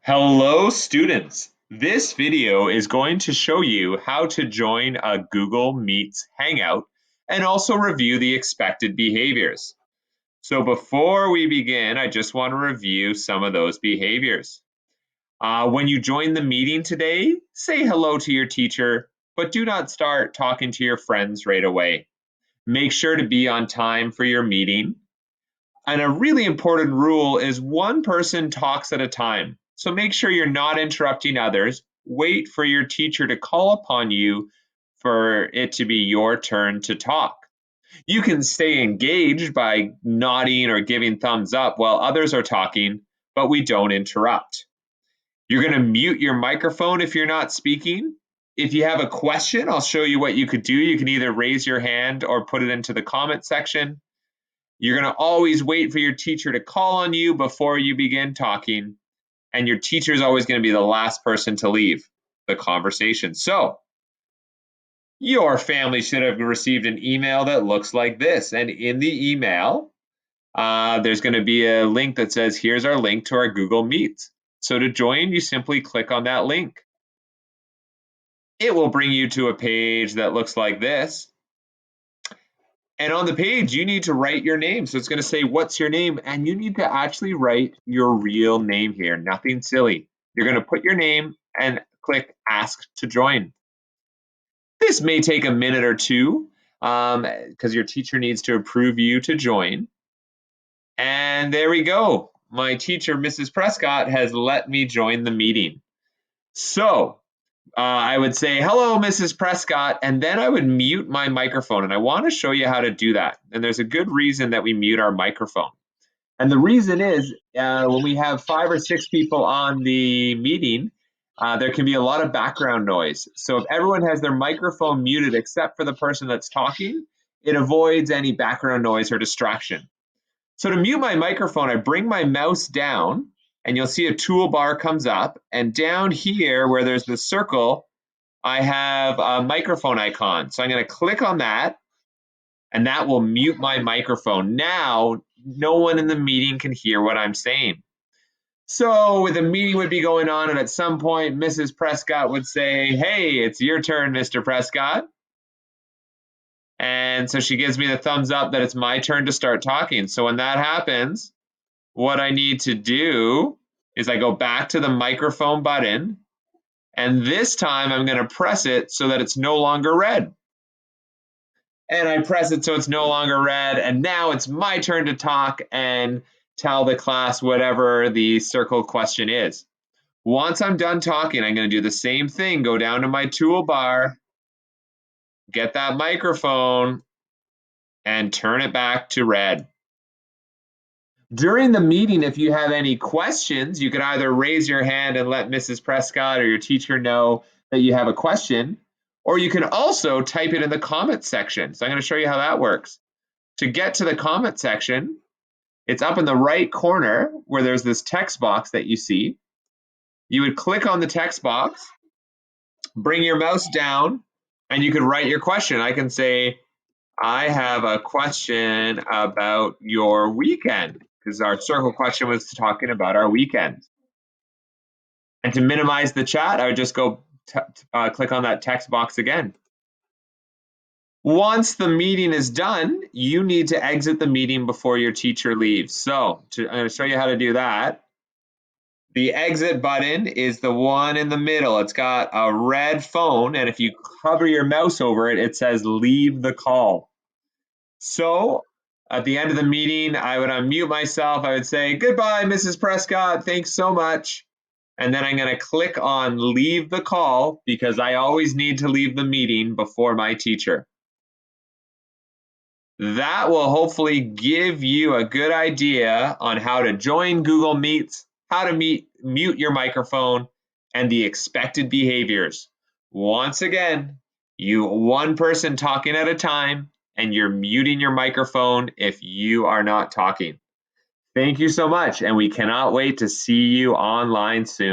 Hello students! This video is going to show you how to join a Google Meets Hangout and also review the expected behaviors. So before we begin, I just want to review some of those behaviors. When you join the meeting today, say hello to your teacher, but do not start talking to your friends right away. Make sure to be on time for your meeting. And a really important rule is one person talks at a time. So make sure you're not interrupting others. Wait for your teacher to call upon you for it to be your turn to talk. You can stay engaged by nodding or giving thumbs up while others are talking, but we don't interrupt. You're going to mute your microphone if you're not speaking. If you have a question, I'll show you what you could do. You can either raise your hand or put it into the comment section. You're going to always wait for your teacher to call on you before you begin talking, and your teacher is always going to be the last person to leave the conversation. So, your family should have received an email that looks like this, and in the email, there's going to be a link that says, here's our link to our Google Meet. So to join, you simply click on that link. It will bring you to a page that looks like this. And on the page, you need to write your name. So it's going to say, what's your name? And you need to actually write your real name here, nothing silly. You're going to put your name and click ask to join. This may take a minute or two because your teacher needs to approve you to join. And there we go. My teacher, Mrs. Prescott, has let me join the meeting. So I would say, hello, Mrs. Prescott, and then I would mute my microphone. And I want to show you how to do that. And there's a good reason that we mute our microphone. And the reason is when we have 5 or 6 people on the meeting, there can be a lot of background noise. So if everyone has their microphone muted except for the person that's talking, it avoids any background noise or distraction. So to mute my microphone, I bring my mouse down, and you'll see a toolbar comes up, and down here where there's the circle, I have a microphone icon. So I'm going to click on that, and that will mute my microphone. Now, no one in the meeting can hear what I'm saying. So the meeting would be going on, and at some point, Mrs. Prescott would say, hey, it's your turn, Mr. Prescott. And so she gives me the thumbs up that it's my turn to start talking. So when that happens, what I need to do is I go back to the microphone button, and this time I'm going to press it so that it's no longer red. And I press it so it's no longer red, and now it's my turn to talk and tell the class whatever the circle question is. Once I'm done talking, I'm going to do the same thing, go down to my toolbar, get that microphone, and turn it back to red. During the meeting, if you have any questions, you can either raise your hand and let Mrs. Prescott or your teacher know that you have a question, or you can also type it in the comment section. So I'm going to show you how that works. To get to the comment section, it's up in the right corner where there's this text box that you see. You would click on the text box, bring your mouse down, and you could write your question. I can say, I have a question about your weekend, because our circle question was talking about our weekend. And to minimize the chat, I would just go click on that text box again. Once the meeting is done, you need to exit the meeting before your teacher leaves. So I'm going to show you how to do that. The exit button is the one in the middle. It's got a red phone, and if you hover your mouse over it, it says leave the call. So at the end of the meeting, I would unmute myself. I would say, goodbye, Mrs. Prescott. Thanks so much. And then I'm going to click on leave the call because I always need to leave the meeting before my teacher. That will hopefully give you a good idea on how to join Google Meets, how to mute your microphone, and the expected behaviors. Once again, you one person talking at a time, and you're muting your microphone if you are not talking. Thank you so much, and we cannot wait to see you online soon.